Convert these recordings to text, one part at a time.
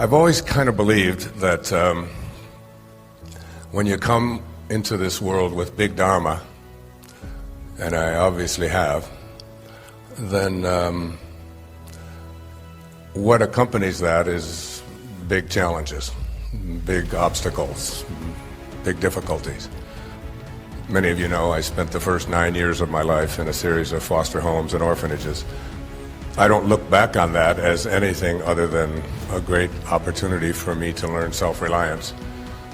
I've always kind of believed that when you come into this world with big dharma, and I obviously have, then what accompanies that is big challenges, big obstacles, big difficulties. Many of you know I spent the first 9 years of my life in a series of foster homes and orphanages. I don't look back on that as anything other than a great opportunity for me to learn self-reliance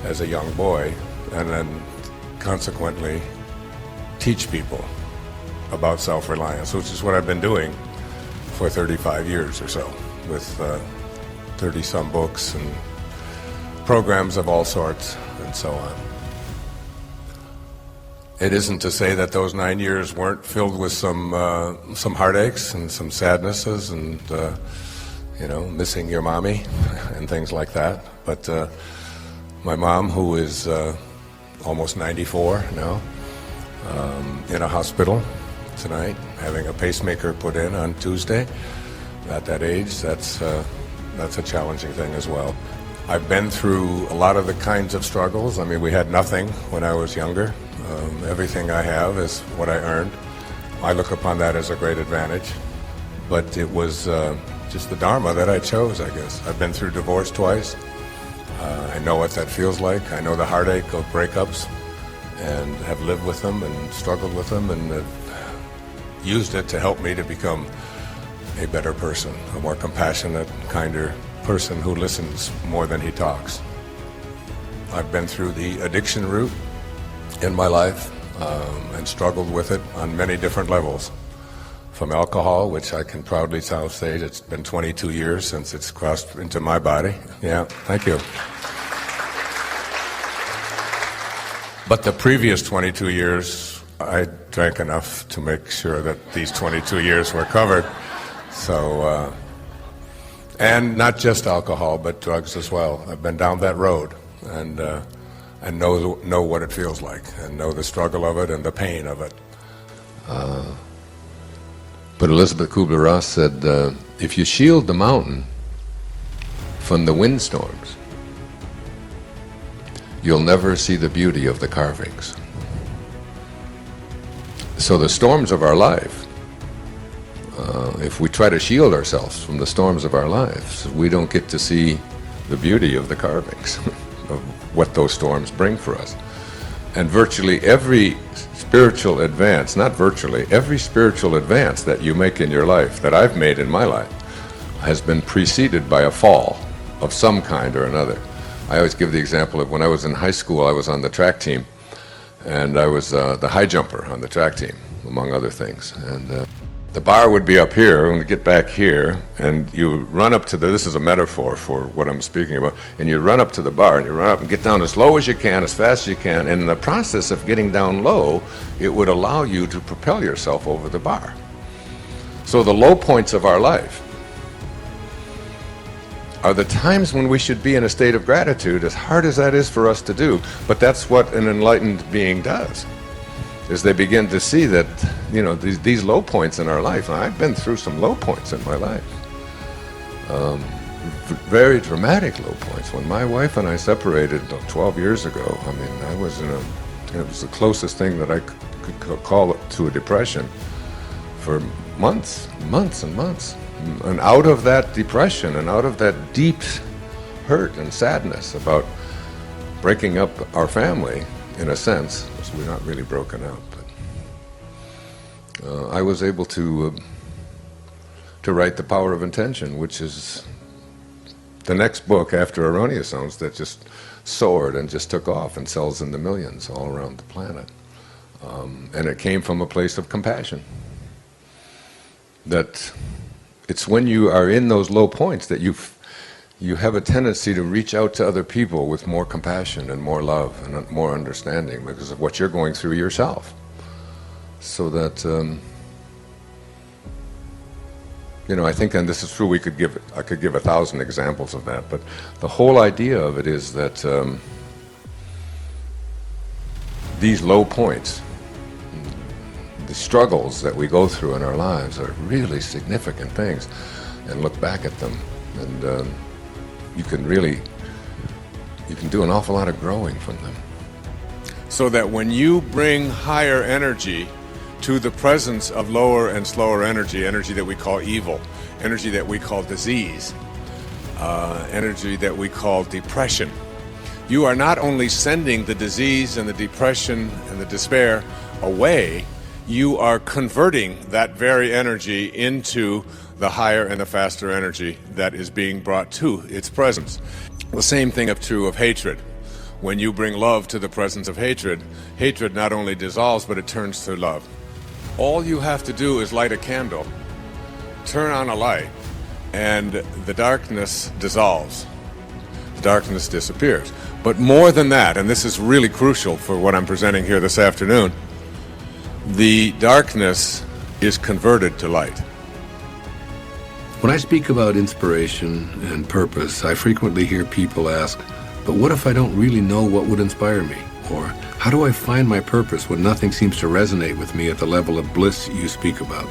as a young boy, and then consequently teach people about self-reliance, which is what I've been doing for 35 years or so, with 30-some books and programs of all sorts and so on. It isn't to say that those 9 years weren't filled with some heartaches and some sadnesses and missing your mommy and things like that. But my mom, who is almost 94 now, in a hospital tonight, having a pacemaker put in on Tuesday. At that age, that's a challenging thing as well. I've been through a lot of the kinds of struggles. I mean, we had nothing when I was younger. Everything I have is what I earned. I look upon that as a great advantage. But it was just the dharma that I chose, I guess. I've been through divorce twice. I know what that feels like. I know the heartache of breakups, and have lived with them and struggled with them, and have used it to help me to become a better person, a more compassionate, kinder person who listens more than he talks. I've been through the addiction route in my life and struggled with it on many different levels. From alcohol, which I can proudly say it's been 22 years since it's crossed into my body. Yeah, thank you. But the previous 22 years, I drank enough to make sure that these 22 years were covered. So, and not just alcohol, but drugs as well. I've been down that road, and know what it feels like, and know the struggle of it and the pain of it. But Elizabeth Kubler-Ross said, if you shield the mountain from the windstorms, you'll never see the beauty of the carvings. So the storms of our life, if we try to shield ourselves from the storms of our lives, we don't get to see the beauty of the carvings, of what those storms bring for us. And virtually every spiritual advance, not virtually, every spiritual advance that you make in your life, that I've made in my life, has been preceded by a fall of some kind or another. I always give the example of when I was in high school, I was on the track team, and I was the high jumper on the track team, among other things. And the bar would be up here, and we get back here, and you run up to this is a metaphor for what I'm speaking about, and you run up to the bar, and you run up and get down as low as you can, as fast as you can, and in the process of getting down low, it would allow you to propel yourself over the bar. So the low points of our life are the times when we should be in a state of gratitude, as hard as that is for us to do, but that's what an enlightened being does. Is they begin to see that, these low points in our life, and I've been through some low points in my life, very dramatic low points. When my wife and I separated 12 years ago, I mean, I was it was the closest thing that I could call it to a depression for months and months. And out of that depression and out of that deep hurt and sadness about breaking up our family, in a sense, we're not really broken up, but I was able to write The Power of Intention, which is the next book after Erroneous Zones that just soared and just took off and sells in the millions all around the planet. And it came from a place of compassion. That it's when you are in those low points that you have a tendency to reach out to other people with more compassion and more love and more understanding because of what you're going through yourself. So that, I think, and this is true, I could give 1,000 examples of that, but the whole idea of it is that these low points, the struggles that we go through in our lives are really significant things, and look back at them and you can do an awful lot of growing from them. So that when you bring higher energy to the presence of lower and slower energy that we call evil, energy that we call disease, energy that we call depression, you are not only sending the disease and the depression and the despair away, you are converting that very energy into the higher and the faster energy that is being brought to its presence. The same thing is true of hatred. When you bring love to the presence of hatred, hatred not only dissolves, but it turns to love. All you have to do is light a candle, turn on a light, and the darkness dissolves. The darkness disappears. But more than that, and this is really crucial for what I'm presenting here this afternoon, the darkness is converted to light. When I speak about inspiration and purpose, I frequently hear people ask, but what if I don't really know what would inspire me? Or how do I find my purpose when nothing seems to resonate with me at the level of bliss you speak about?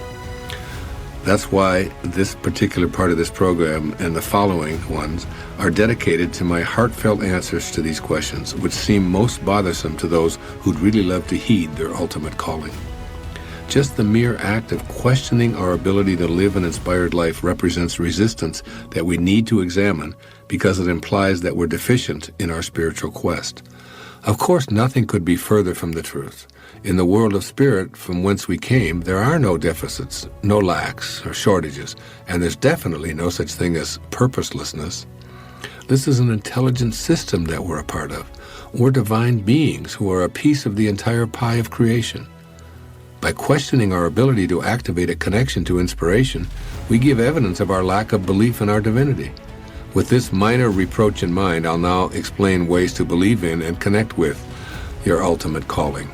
That's why this particular part of this program and the following ones are dedicated to my heartfelt answers to these questions, which seem most bothersome to those who'd really love to heed their ultimate calling. Just the mere act of questioning our ability to live an inspired life represents resistance that we need to examine because it implies that we're deficient in our spiritual quest. Of course, nothing could be further from the truth. In the world of spirit from whence we came, there are no deficits, no lacks or shortages, and there's definitely no such thing as purposelessness. This is an intelligent system that we're a part of. We're divine beings who are a piece of the entire pie of creation. By questioning our ability to activate a connection to inspiration, we give evidence of our lack of belief in our divinity. With this minor reproach in mind, I'll now explain ways to believe in and connect with your ultimate calling.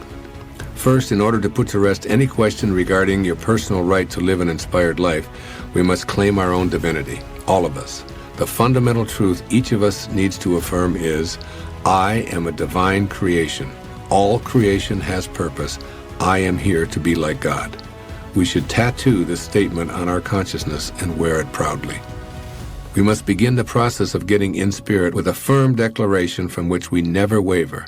First, in order to put to rest any question regarding your personal right to live an inspired life, we must claim our own divinity, all of us. The fundamental truth each of us needs to affirm is, I am a divine creation. All creation has purpose. I am here to be like God. We should tattoo this statement on our consciousness and wear it proudly. We must begin the process of getting in spirit with a firm declaration from which we never waver.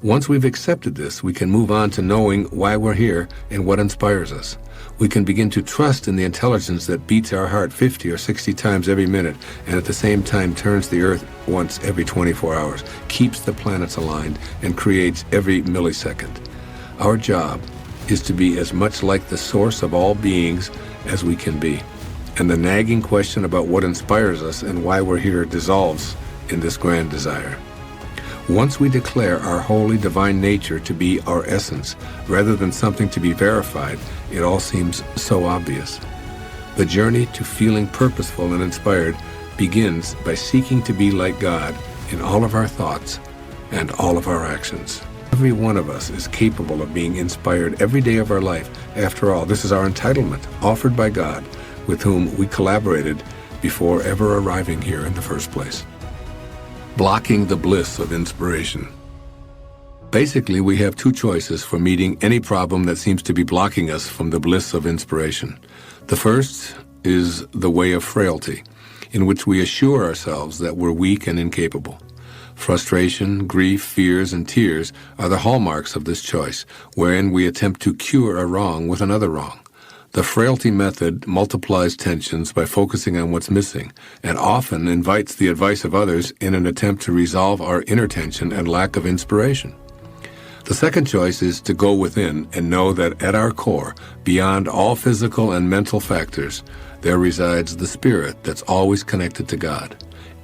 Once we've accepted this, we can move on to knowing why we're here and what inspires us. We can begin to trust in the intelligence that beats our heart 50 or 60 times every minute and at the same time turns the earth once every 24 hours, keeps the planets aligned, and creates every millisecond. Our job is to be as much like the source of all beings as we can be. And the nagging question about what inspires us and why we're here dissolves in this grand desire. Once we declare our holy divine nature to be our essence, rather than something to be verified, it all seems so obvious. The journey to feeling purposeful and inspired begins by seeking to be like God in all of our thoughts and all of our actions. Every one of us is capable of being inspired every day of our life. After all, this is our entitlement, offered by God, with whom we collaborated before ever arriving here in the first place. Blocking the bliss of inspiration. Basically, we have two choices for meeting any problem that seems to be blocking us from the bliss of inspiration. The first is the way of frailty, in which we assure ourselves that we're weak and incapable. Frustration, grief, fears, and tears are the hallmarks of this choice, wherein we attempt to cure a wrong with another wrong. The frailty method multiplies tensions by focusing on what's missing, and often invites the advice of others in an attempt to resolve our inner tension and lack of inspiration. The second choice is to go within and know that at our core, beyond all physical and mental factors, there resides the spirit that's always connected to God.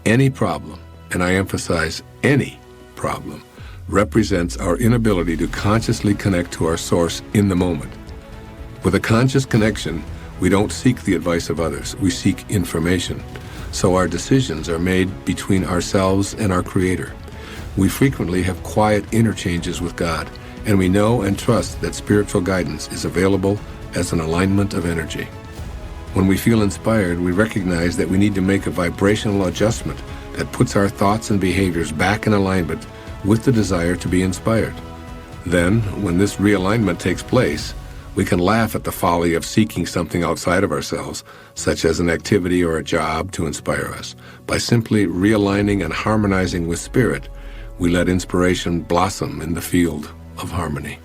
Any problem, and I emphasize any problem, represents our inability to consciously connect to our source in the moment. With a conscious connection, we don't seek the advice of others, we seek information. So our decisions are made between ourselves and our Creator. We frequently have quiet interchanges with God, and we know and trust that spiritual guidance is available as an alignment of energy. When we feel inspired, we recognize that we need to make a vibrational adjustment that puts our thoughts and behaviors back in alignment with the desire to be inspired. Then, when this realignment takes place, We can laugh at the folly of seeking something outside of ourselves, such as an activity or a job, to inspire us. By simply realigning and harmonizing with Spirit, we let inspiration blossom in the field of harmony.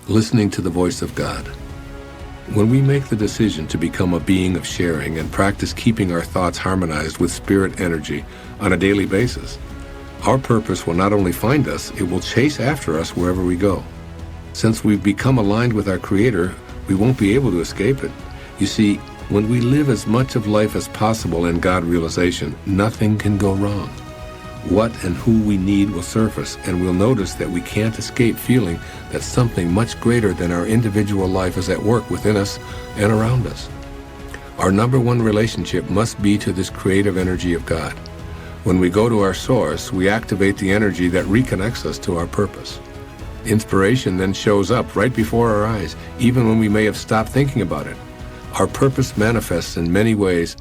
Listening to the voice of God. When we make the decision to become a being of sharing and practice keeping our thoughts harmonized with Spirit energy on a daily basis, our purpose will not only find us, it will chase after us wherever we go. Since we've become aligned with our Creator, we won't be able to escape it. You see, when we live as much of life as possible in God realization, nothing can go wrong. What and who we need will surface, and we'll notice that we can't escape feeling that something much greater than our individual life is at work within us and around us. Our number one relationship must be to this creative energy of God. When we go to our source, we activate the energy that reconnects us to our purpose. Inspiration then shows up right before our eyes, even when we may have stopped thinking about it. Our purpose manifests in many ways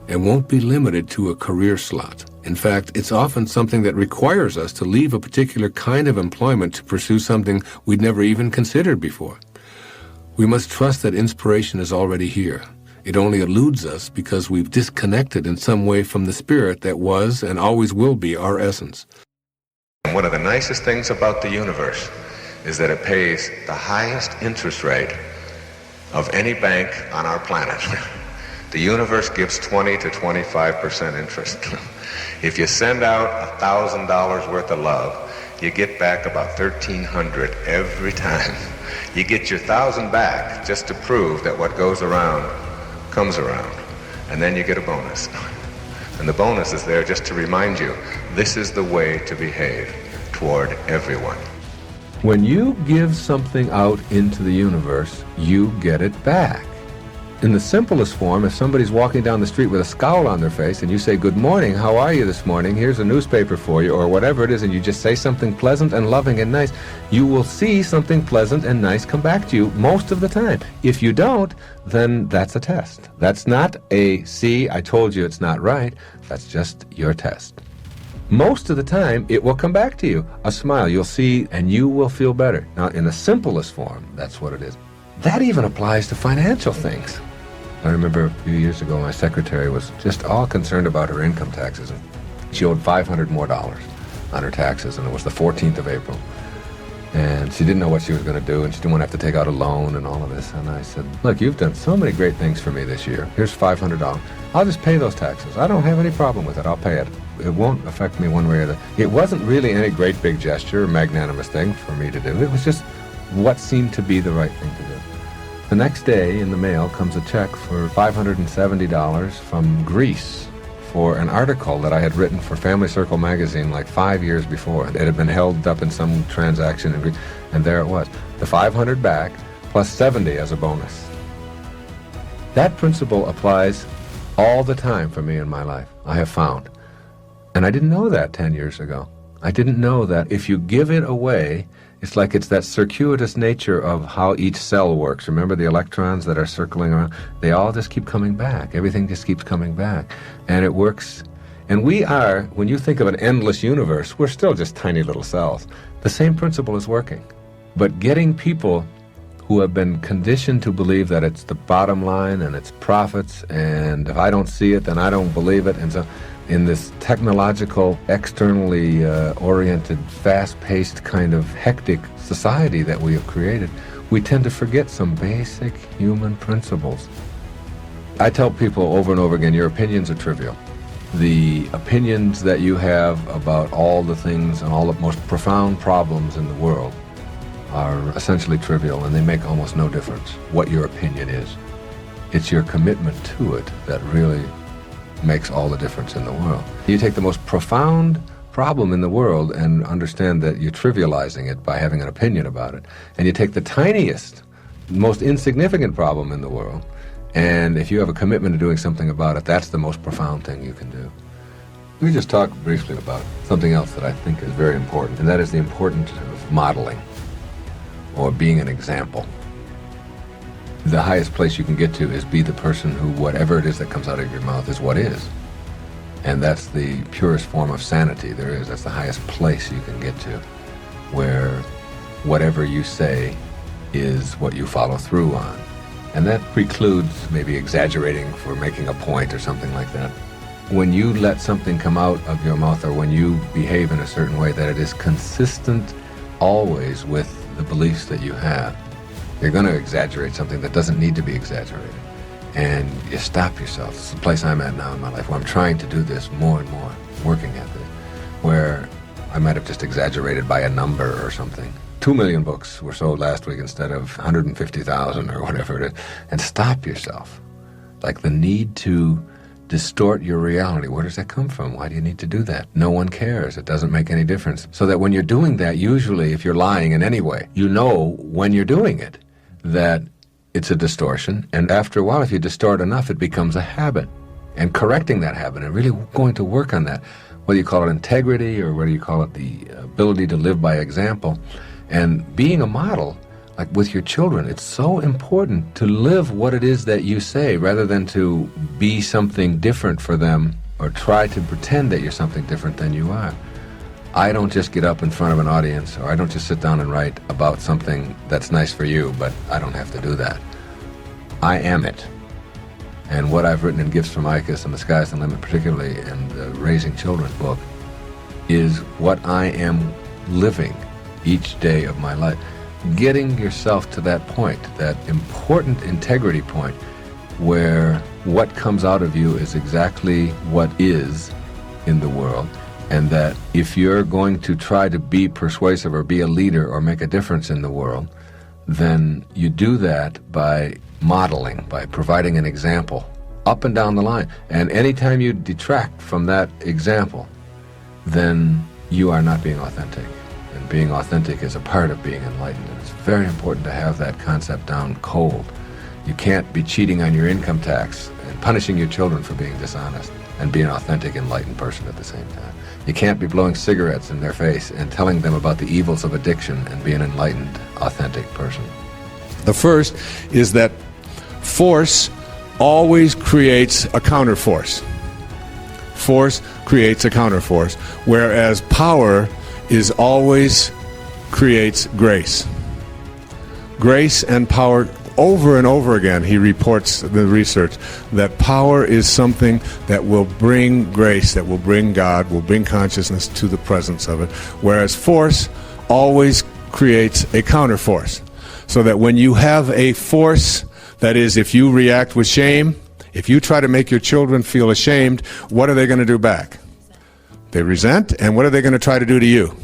and won't be limited to a career slot. In fact, it's often something that requires us to leave a particular kind of employment to pursue something we'd never even considered before. We must trust that inspiration is already here. It only eludes us because we've disconnected in some way from the Spirit that was and always will be our essence. One of the nicest things about the universe is that it pays the highest interest rate of any bank on our planet. The universe gives 20 to 25% interest. If you send out $1,000 worth of love, you get back about $1,300 every time. You get your 1,000 back just to prove that what goes around comes around. And then you get a bonus. And the bonus is there just to remind you, this is the way to behave toward everyone. When you give something out into the universe, you get it back. In the simplest form, if somebody's walking down the street with a scowl on their face and you say, "Good morning, how are you this morning? Here's a newspaper for you," or whatever it is, and you just say something pleasant and loving and nice, you will see something pleasant and nice come back to you most of the time. If you don't, then that's a test. That's not a, "See, I told you it's not right." That's just your test. Most of the time, it will come back to you. A smile, you'll see, and you will feel better. Now, in the simplest form, that's what it is. That even applies to financial things. I remember a few years ago, my secretary was just all concerned about her income taxes. And she owed $500 more on her taxes, and it was the 14th of April. And she didn't know what she was going to do, and she didn't want to have to take out a loan and all of this. And I said, "Look, you've done so many great things for me this year. Here's $500. I'll just pay those taxes. I don't have any problem with it. I'll pay it. It won't affect me one way or the other." It wasn't really any great big gesture or magnanimous thing for me to do. It was just what seemed to be the right thing to do. The next day in the mail comes a check for $570 from Greece for an article that I had written for Family Circle magazine like 5 years before. It had been held up in some transaction in Greece, and there it was. The $500 back plus $70 as a bonus. That principle applies all the time for me in my life, I have found. And I didn't know that 10 years ago. I didn't know that if you give it away, it's like it's that circuitous nature of how each cell works. Remember the electrons that are circling around? They all just keep coming back. Everything just keeps coming back. And it works. And we are, when you think of an endless universe, we're still just tiny little cells. The same principle is working. But getting people who have been conditioned to believe that it's the bottom line and it's profits, and if I don't see it, then I don't believe it, and so in this technological, externally oriented, fast-paced kind of hectic society that we have created, we tend to forget some basic human principles. I tell people over and over again, your opinions are trivial. The opinions that you have about all the things and all the most profound problems in the world are essentially trivial, and they make almost no difference what your opinion is. It's your commitment to it that really makes all the difference in the world. You take the most profound problem in the world and understand that you're trivializing it by having an opinion about it. And you take the tiniest, most insignificant problem in the world, and if you have a commitment to doing something about it, that's the most profound thing you can do. Let me just talk briefly about something else that I think is very important, and that is the importance of modeling or being an example. The highest place you can get to is be the person who whatever it is that comes out of your mouth is what is. And that's the purest form of sanity there is. That's the highest place you can get to, where whatever you say is what you follow through on. And that precludes maybe exaggerating for making a point or something like that. When you let something come out of your mouth, or when you behave in a certain way, that it is consistent always with the beliefs that you have. You're going to exaggerate something that doesn't need to be exaggerated. And you stop yourself. It's the place I'm at now in my life, where I'm trying to do this more and more, working at it, where I might have just exaggerated by a number or something. 2 million books were sold last week instead of 150,000 or whatever it is. And stop yourself. Like the need to distort your reality. Where does that come from? Why do you need to do that? No one cares. It doesn't make any difference. So that when you're doing that, usually if you're lying in any way, you know when you're doing it that it's a distortion. And after a while, if you distort enough, it becomes a habit. And correcting that habit and really going to work on that, whether you call it integrity or whether you call it the ability to live by example, and being a model, like with your children, it's so important to live what it is that you say rather than to be something different for them or try to pretend that you're something different than you are. I don't just get up in front of an audience, or I don't just sit down and write about something that's nice for you, but I don't have to do that. I am it. And what I've written in Gifts from Icus and The Sky's the Limit, particularly in the Raising Children book, is what I am living each day of my life. Getting yourself to that point, that important integrity point, where what comes out of you is exactly what is in the world, and that if you're going to try to be persuasive or be a leader or make a difference in the world, then you do that by modeling, by providing an example up and down the line. And anytime you detract from that example, then you are not being authentic. And being authentic is a part of being enlightened. And it's very important to have that concept down cold. You can't be cheating on your income tax and punishing your children for being dishonest and be an authentic, enlightened person at the same time. You can't be blowing cigarettes in their face and telling them about the evils of addiction and be an enlightened, authentic person. The first is that force always creates a counterforce. Force creates a counterforce, whereas power is always creates grace. Grace and power, over and over again, he reports the research that power is something that will bring grace, that will bring God, will bring consciousness to the presence of it, whereas force always creates a counterforce. So that when you have a force, that is, if you react with shame, if you try to make your children feel ashamed, what are they going to do back? They resent, and what are they going to try to do to you?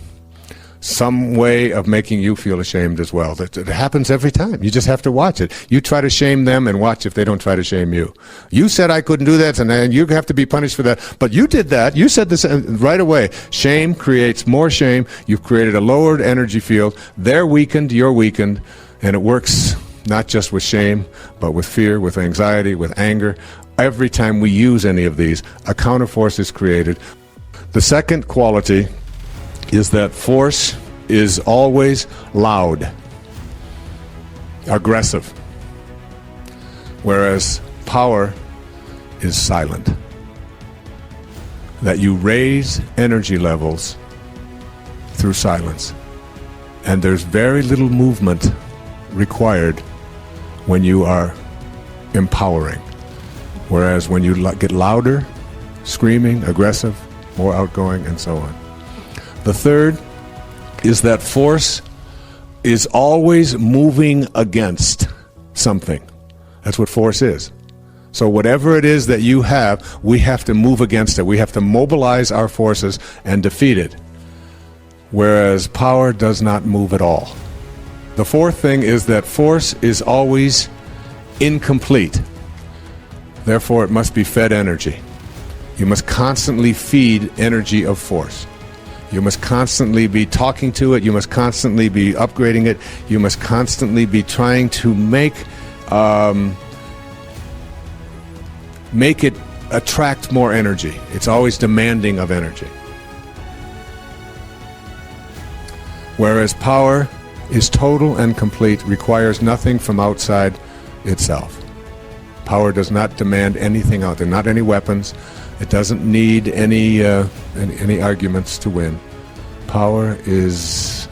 Some way of making you feel ashamed as well. It happens every time. You just have to watch it. You try to shame them and watch if they don't try to shame you. You said I couldn't do that, and you have to be punished for that. But you did that. You said this right away. Shame creates more shame. You've created a lowered energy field. They're weakened, you're weakened, and it works not just with shame, but with fear, with anxiety, with anger. Every time we use any of these, a counterforce is created. The second quality is that force is always loud, aggressive, whereas power is silent. That you raise energy levels through silence. And there's very little movement required when you are empowering. Whereas when you get louder, screaming, aggressive, more outgoing, and so on. The third is that force is always moving against something. That's what force is. So whatever it is that you have, we have to move against it. We have to mobilize our forces and defeat it. Whereas power does not move at all. The fourth thing is that force is always incomplete. Therefore, it must be fed energy. You must constantly feed energy of force. You must constantly be talking to it. You must constantly be upgrading it. You must constantly be trying to make it attract more energy. It's always demanding of energy. Whereas power is total and complete, requires nothing from outside itself. Power does not demand anything out there, not any weapons. It doesn't need any arguments to win. Power is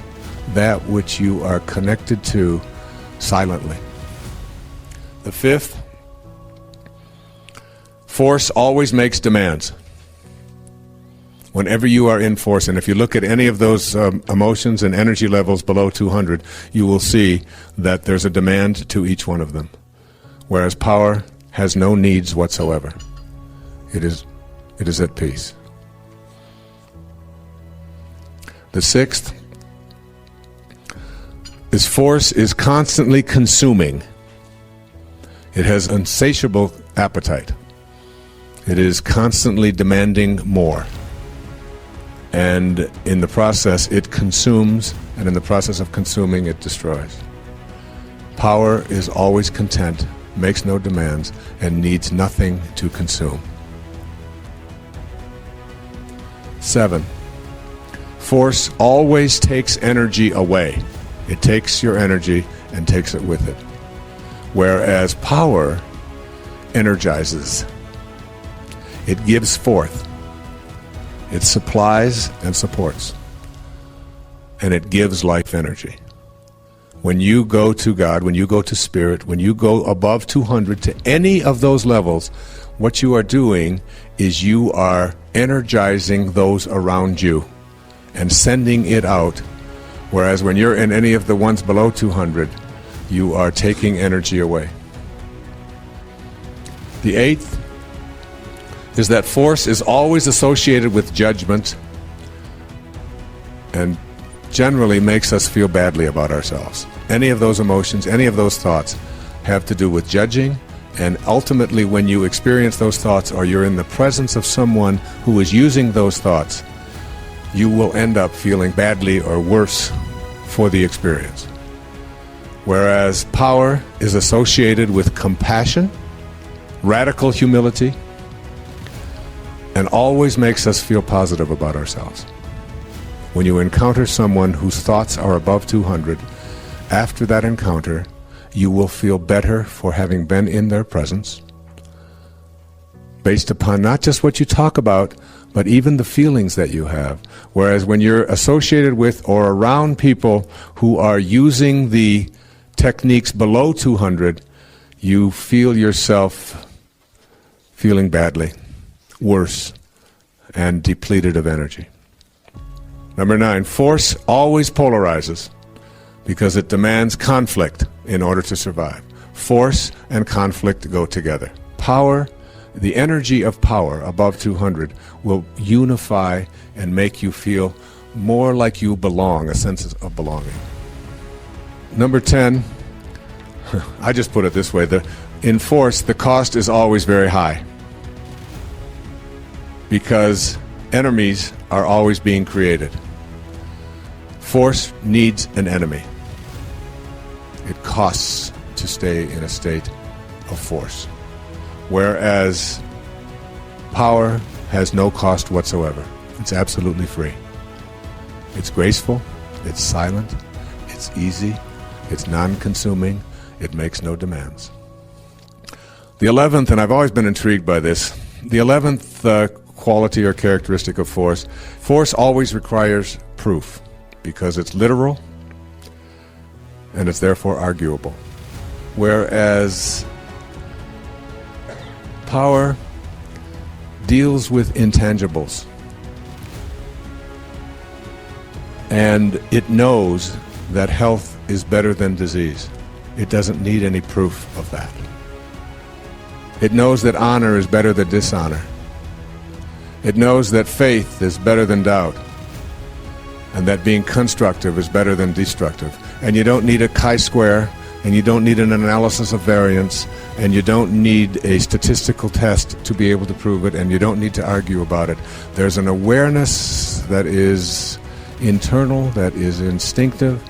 that which you are connected to silently. The fifth, force always makes demands. Whenever you are in force, and if you look at any of those emotions and energy levels below 200, you will see that there's a demand to each one of them. Whereas power has no needs whatsoever. It is at peace. The sixth is force is constantly consuming. It has insatiable appetite. It is constantly demanding more. And in the process, it consumes, and in the process of consuming, it destroys. Power is always content, makes no demands, and needs nothing to consume. 7. Force always takes energy away. It takes your energy and takes it with it. Whereas power energizes. It gives forth. It supplies and supports. And it gives life energy. When you go to God, when you go to Spirit, when you go above 200 to any of those levels, what you are doing is you are energizing those around you and sending it out. Whereas when you're in any of the ones below 200, you are taking energy away. The eighth is that force is always associated with judgment and generally makes us feel badly about ourselves. Any of those emotions, any of those thoughts have to do with judging, and ultimately when you experience those thoughts or you're in the presence of someone who is using those thoughts, you will end up feeling badly or worse for the experience. Whereas power is associated with compassion, radical humility, and always makes us feel positive about ourselves. When you encounter someone whose thoughts are above 200, after that encounter, you will feel better for having been in their presence, based upon not just what you talk about, but even the feelings that you have. Whereas when you're associated with or around people who are using the techniques below 200, you feel yourself feeling badly, worse, and depleted of energy. Number 9, force always polarizes because it demands conflict in order to survive. Force and conflict go together. Power, the energy of power above 200 will unify and make you feel more like you belong, a sense of belonging. Number 10, I just put it this way, in force, the cost is always very high because enemies are always being created. Force needs an enemy. It costs to stay in a state of force. Whereas power has no cost whatsoever. It's absolutely free. It's graceful, it's silent, it's easy, it's non-consuming, it makes no demands. The 11th, and I've always been intrigued by this, the 11th quality or characteristic of force, force always requires proof because it's literal and it's therefore arguable. Whereas power deals with intangibles, and it knows that health is better than disease. It doesn't need any proof of that. It knows that honor is better than dishonor. It knows that faith is better than doubt, and that being constructive is better than destructive. And you don't need a chi-square, and you don't need an analysis of variance, and you don't need a statistical test to be able to prove it, and you don't need to argue about it. There's an awareness that is internal, that is instinctive,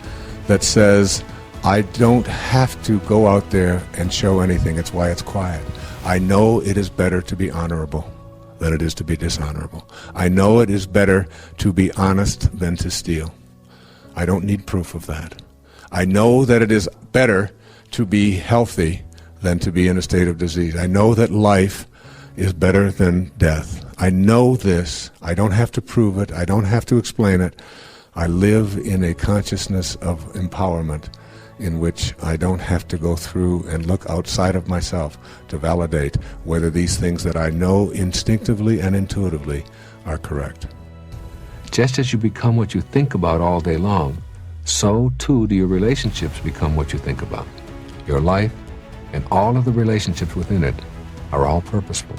that says, I don't have to go out there and show anything. It's why it's quiet. I know it is better to be honorable than it is to be dishonorable. I know it is better to be honest than to steal. I don't need proof of that. I know that it is better to be healthy than to be in a state of disease. I know that life is better than death. I know this. I don't have to prove it. I don't have to explain it. I live in a consciousness of empowerment, in which I don't have to go through and look outside of myself to validate whether these things that I know instinctively and intuitively are correct. Just as you become what you think about all day long, so too do your relationships become what you think about. Your life and all of the relationships within it are all purposeful.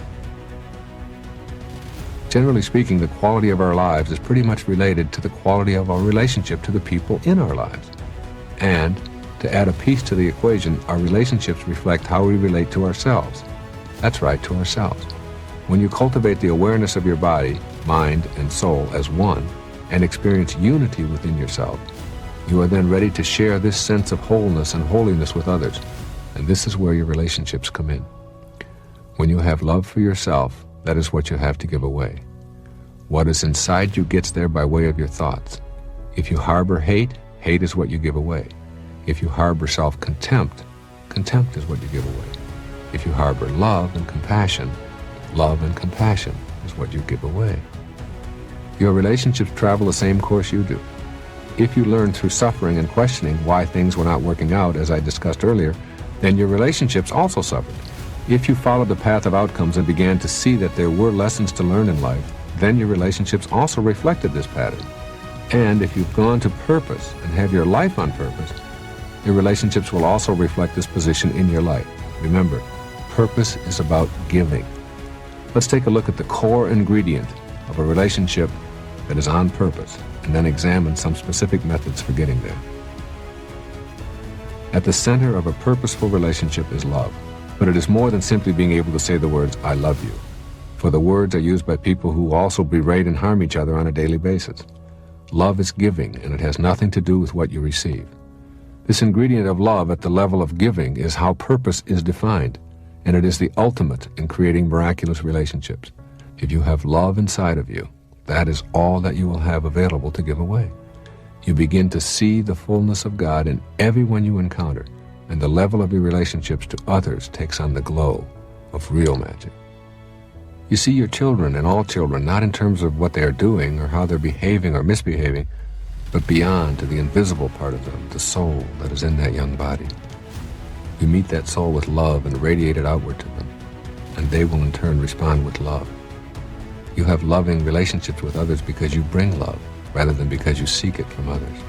Generally speaking, the quality of our lives is pretty much related to the quality of our relationship to the people in our lives. And to add a piece to the equation, our relationships reflect how we relate to ourselves. That's right, to ourselves. When you cultivate the awareness of your body, mind, and soul as one, and experience unity within yourself, you are then ready to share this sense of wholeness and holiness with others. And this is where your relationships come in. When you have love for yourself, that is what you have to give away. What is inside you gets there by way of your thoughts. If you harbor hate, hate is what you give away. If you harbor self-contempt, contempt is what you give away. If you harbor love and compassion is what you give away. Your relationships travel the same course you do. If you learn through suffering and questioning why things were not working out, as I discussed earlier, then your relationships also suffered. If you followed the path of outcomes and began to see that there were lessons to learn in life, then your relationships also reflected this pattern. And if you've gone to purpose and have your life on purpose, your relationships will also reflect this position in your life. Remember, purpose is about giving. Let's take a look at the core ingredient of a relationship that is on purpose, and then examine some specific methods for getting there. At the center of a purposeful relationship is love. But it is more than simply being able to say the words, I love you. For the words are used by people who also berate and harm each other on a daily basis. Love is giving, and it has nothing to do with what you receive. This ingredient of love at the level of giving is how purpose is defined, and it is the ultimate in creating miraculous relationships. If you have love inside of you, that is all that you will have available to give away. You begin to see the fullness of God in everyone you encounter, and the level of your relationships to others takes on the glow of real magic. You see your children and all children not in terms of what they are doing or how they're behaving or misbehaving, but beyond to the invisible part of them, the soul that is in that young body. You meet that soul with love and radiate it outward to them, and they will in turn respond with love. You have loving relationships with others because you bring love, rather than because you seek it from others.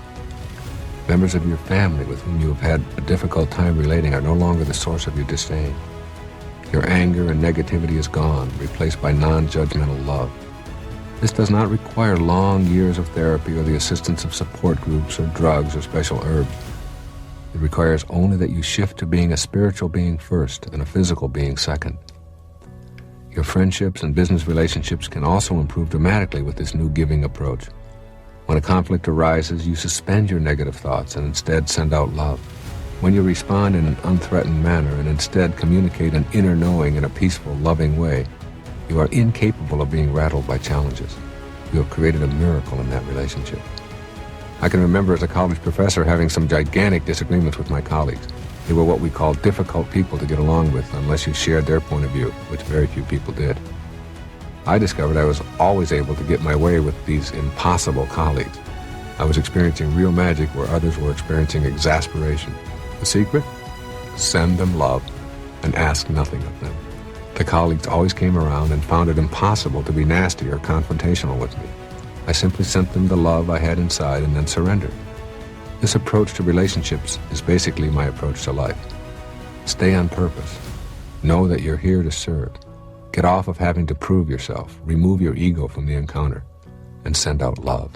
Members of your family with whom you have had a difficult time relating are no longer the source of your disdain. Your anger and negativity is gone, replaced by non-judgmental love. This does not require long years of therapy or the assistance of support groups or drugs or special herbs. It requires only that you shift to being a spiritual being first and a physical being second. Your friendships and business relationships can also improve dramatically with this new giving approach. When a conflict arises, you suspend your negative thoughts and instead send out love. When you respond in an unthreatened manner and instead communicate an inner knowing in a peaceful, loving way, you are incapable of being rattled by challenges. You have created a miracle in that relationship. I can remember as a college professor having some gigantic disagreements with my colleagues. They were what we call difficult people to get along with unless you shared their point of view, which very few people did. I discovered I was always able to get my way with these impossible colleagues. I was experiencing real magic where others were experiencing exasperation. The secret? Send them love and ask nothing of them. The colleagues always came around and found it impossible to be nasty or confrontational with me. I simply sent them the love I had inside and then surrendered. This approach to relationships is basically my approach to life. Stay on purpose. Know that you're here to serve. Get off of having to prove yourself, remove your ego from the encounter, and send out love.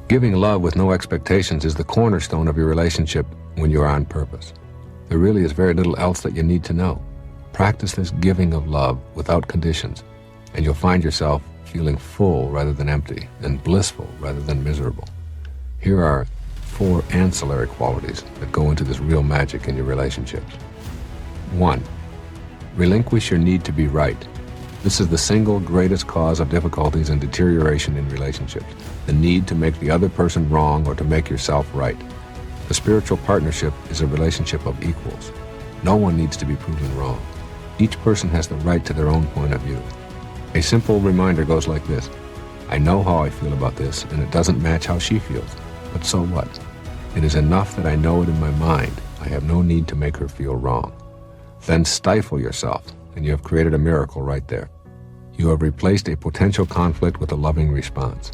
Giving love with no expectations is the cornerstone of your relationship when you are on purpose. There really is very little else that you need to know. Practice this giving of love without conditions, and you'll find yourself feeling full rather than empty, and blissful rather than miserable. Here are 4 ancillary qualities that go into this real magic in your relationships. 1. Relinquish your need to be right. This is the single greatest cause of difficulties and deterioration in relationships, the need to make the other person wrong or to make yourself right. A spiritual partnership is a relationship of equals. No one needs to be proven wrong. Each person has the right to their own point of view. A simple reminder goes like this: I know how I feel about this, and it doesn't match how she feels, but so what? It is enough that I know it in my mind. I have no need to make her feel wrong. Then stifle yourself, and you have created a miracle right there. You have replaced a potential conflict with a loving response.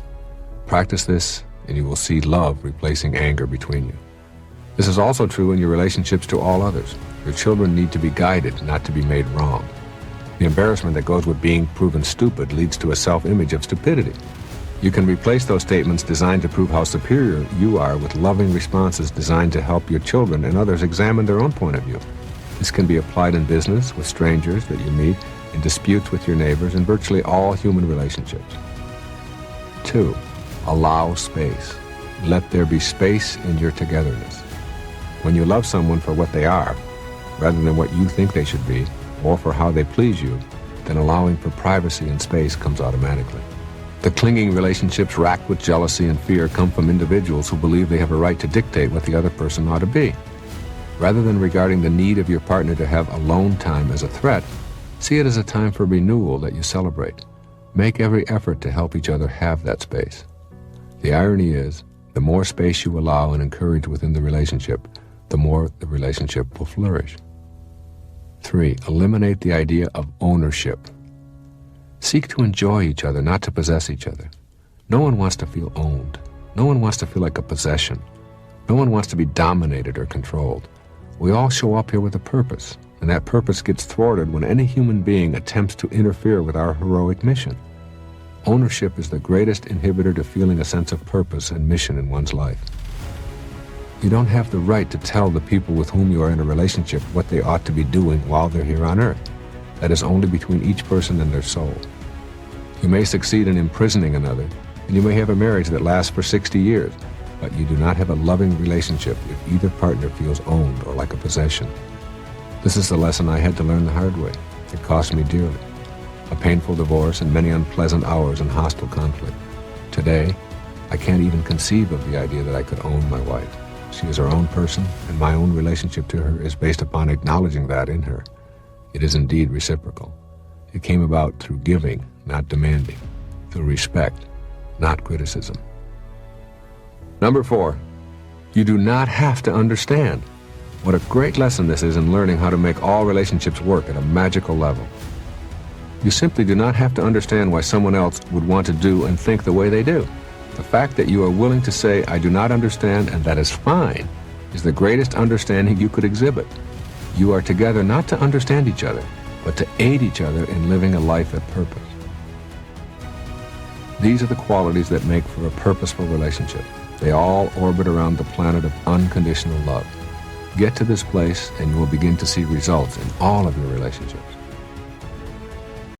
Practice this, and you will see love replacing anger between you. This is also true in your relationships to all others. Your children need to be guided, not to be made wrong. The embarrassment that goes with being proven stupid leads to a self-image of stupidity. You can replace those statements designed to prove how superior you are with loving responses designed to help your children and others examine their own point of view. This can be applied in business, with strangers that you meet, in disputes with your neighbors, and virtually all human relationships. 2. Allow space. Let there be space in your togetherness. When you love someone for what they are, rather than what you think they should be, or for how they please you, then allowing for privacy and space comes automatically. The clinging relationships racked with jealousy and fear come from individuals who believe they have a right to dictate what the other person ought to be. Rather than regarding the need of your partner to have alone time as a threat, see it as a time for renewal that you celebrate. Make every effort to help each other have that space. The irony is, the more space you allow and encourage within the relationship, the more the relationship will flourish. 3. Eliminate the idea of ownership. Seek to enjoy each other, not to possess each other. No one wants to feel owned. No one wants to feel like a possession. No one wants to be dominated or controlled. We all show up here with a purpose, and that purpose gets thwarted when any human being attempts to interfere with our heroic mission. Ownership is the greatest inhibitor to feeling a sense of purpose and mission in one's life. You don't have the right to tell the people with whom you are in a relationship what they ought to be doing while they're here on earth. That is only between each person and their soul. You may succeed in imprisoning another, and you may have a marriage that lasts for 60 years, but you do not have a loving relationship if either partner feels owned or like a possession. This is the lesson I had to learn the hard way. It cost me dearly. A painful divorce and many unpleasant hours and hostile conflict. Today, I can't even conceive of the idea that I could own my wife. She is her own person, and my own relationship to her is based upon acknowledging that in her. It is indeed reciprocal. It came about through giving, not demanding, through respect, not criticism. Number 4, you do not have to understand. What a great lesson this is in learning how to make all relationships work at a magical level. You simply do not have to understand why someone else would want to do and think the way they do. The fact that you are willing to say, I do not understand, and that is fine, is the greatest understanding you could exhibit. You are together not to understand each other, but to aid each other in living a life of purpose. These are the qualities that make for a purposeful relationship. They all orbit around the planet of unconditional love. Get to this place and you will begin to see results in all of your relationships.